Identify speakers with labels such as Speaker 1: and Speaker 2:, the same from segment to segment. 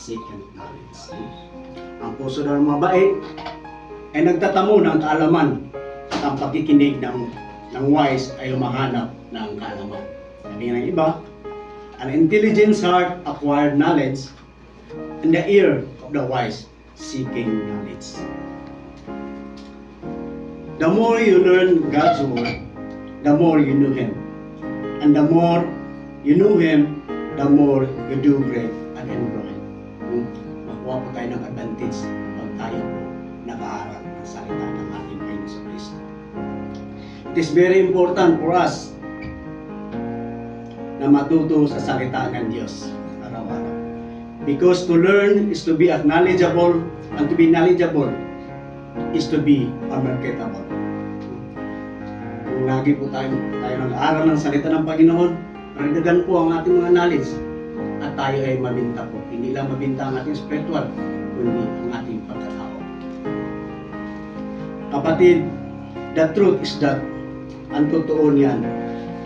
Speaker 1: second knowledge. Ang puso daw ng mabait ay nagtatamo ng kaalaman at ang pakikinig ng wise ay humahanap ng kaalaman. Sabi ng iba, an intelligent heart acquired knowledge and the ear of the wise seeking knowledge. The more you learn God's word, the more you know Him. And the more you know Him, the more you do great and enjoy. Makuha po tayo ng advantage pag tayo po nag-aaral ng salita ng ating Panginoon sa Kristo. It is very important for us na matuto sa salita ng Diyos araw-araw. Because to learn is to be acknowledgeable, and to be knowledgeable is to be marketable. Kung lagi po tayo nag-aaral ng salita ng Panginoon, maragdagan po ang ating mga knowledge at tayo ay mabinta po. Hindi lang mabinta ang ating spiritual, kundi ang ating pagkatao. Kapatid, the truth is that ang totoo niyan,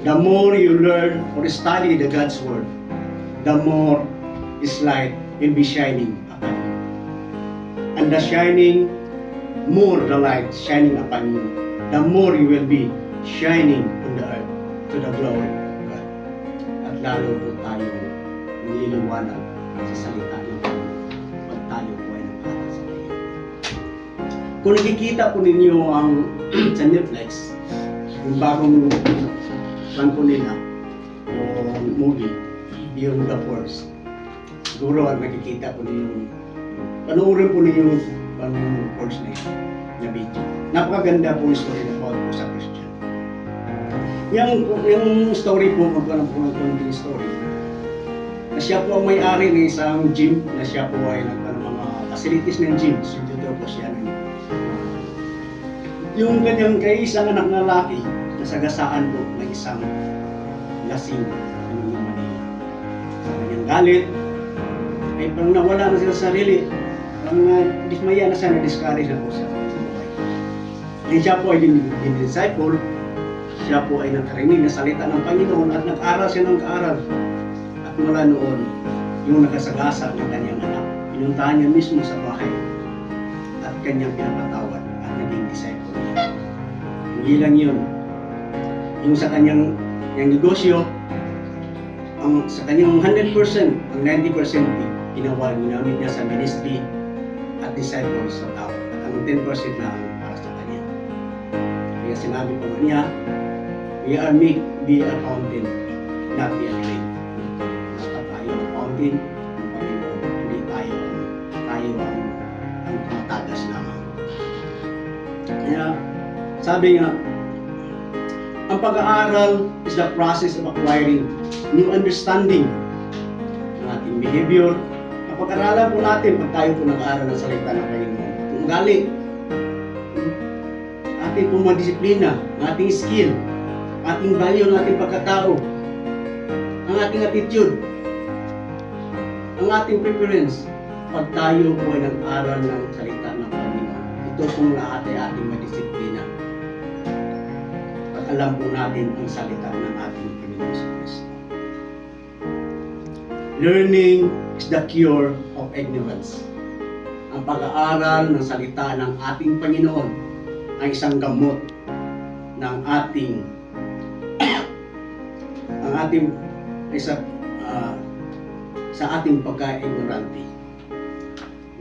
Speaker 1: the more you learn or study the God's Word, the more His light will be shining upon you. And the shining, more the light shining upon you, the more you will be shining on the earth to the glory of God. At lalo po tayong nililiwanag sa salita ng Panginoon pag tayo po ay nag-aaral sa Kanya. Kung nakikita po ninyo ang sa Netflix, yung bagong plan po nila, yung movie, yung The Force, siguro ang nakikita po ninyo, panoorin po ninyo yung Force na video. Napakaganda po yung story na po sa Christian. Yung story po, magkaroon po ng story, na siya po ang may-ari ng isang gym, na siya po ay nagkaroon ng mga facilities ng gym, sintuto po siya ng yung kanyang isang anak na lalaki, nasagasaan po ng isang lasing ng Manila. Sa kanyang galit, ay parang nawala na siya sa sarili, parang dismaya na siya, na-discourage na po siya sa buhay. Then siya po ay din-disciple, siya po ay nakarinig na salita ng Panginoon at nag-aral siya ng aral. At mula noon, yung nakasagasa ng kanyang anak, pinuntahan niya mismo sa bahay at kanyang pinapatawad at naging disciple niya. Hindi lang yun. Yung sa kanyang negosyo, sa kanyang 100%, ang 90% ginamit niya sa ministry at disciple sa tao. At ang 10% na para sa kanya. Kaya sinabi po niya, we are meant to be a fountain, not be a drain. Basta tayo ang fountain ng Panginoon, hindi tayo ang tumatagas lamang. Kaya sabi nga, ang pag-aaral is the process of acquiring new understanding ng ating behavior. Ang pag-aaralan po natin pag tayo po nag-aaral ng salita ng Panginoon. Kung galit, ating po mga disiplina, ang ating skill, ating value ng ating pagkatao, ang ating attitude, ang ating preference, pag tayo po ay nag-aral ng salita ng Panginoon. Ito pong lahat ay ating madisiplina. Pag alam po natin ang salita ng ating Panginoon sa Kristo. Learning is the cure of ignorance. Ang pag-aaral ng salita ng ating Panginoon ay isang gamot ng ating sa ating pagka-ignorante.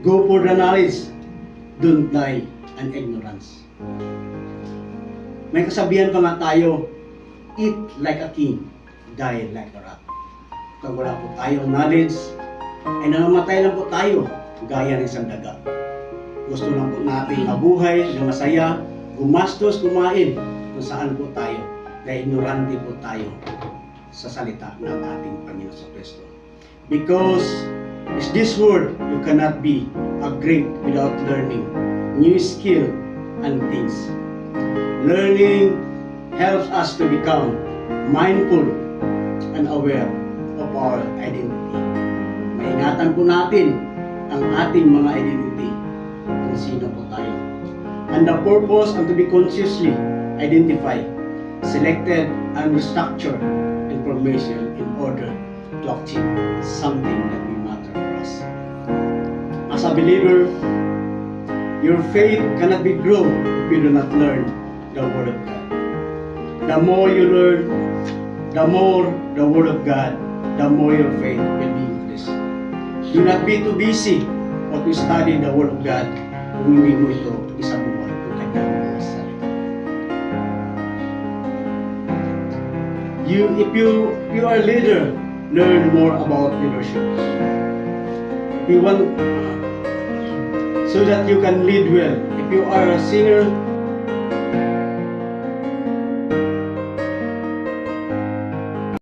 Speaker 1: Go for the knowledge, don't die in ignorance. May kasabihan pa nga tayo, eat like a king, die like a rat. Pag wala po tayong knowledge, ay namamatay lang po tayo, gaya ng isang daga. Gusto lang po natin mabuhay, na masaya, gumastos, kumain, kung saan po tayo, dahil ignorante po tayo sa salita ng ating Panginoon sa Kristo. Because it's this word, you cannot be a great without learning new skill and things. Learning helps us to become mindful and aware of our identity. Maingatan po natin ang ating mga identity kung sino po tayo. And the purpose and to be consciously identified, selected and restructured information in order to achieve something that will matter for us. as a believer, your faith cannot be grown if you do not learn the Word of God. The more you learn, the more the Word of God, the more your faith will be increased. Do not be too busy or to study the Word of God kung hindi mo ito isabuhay kung kanyang mga salita. If you are a leader, learn more about leadership. If you want so that you can lead well. If you are a singer,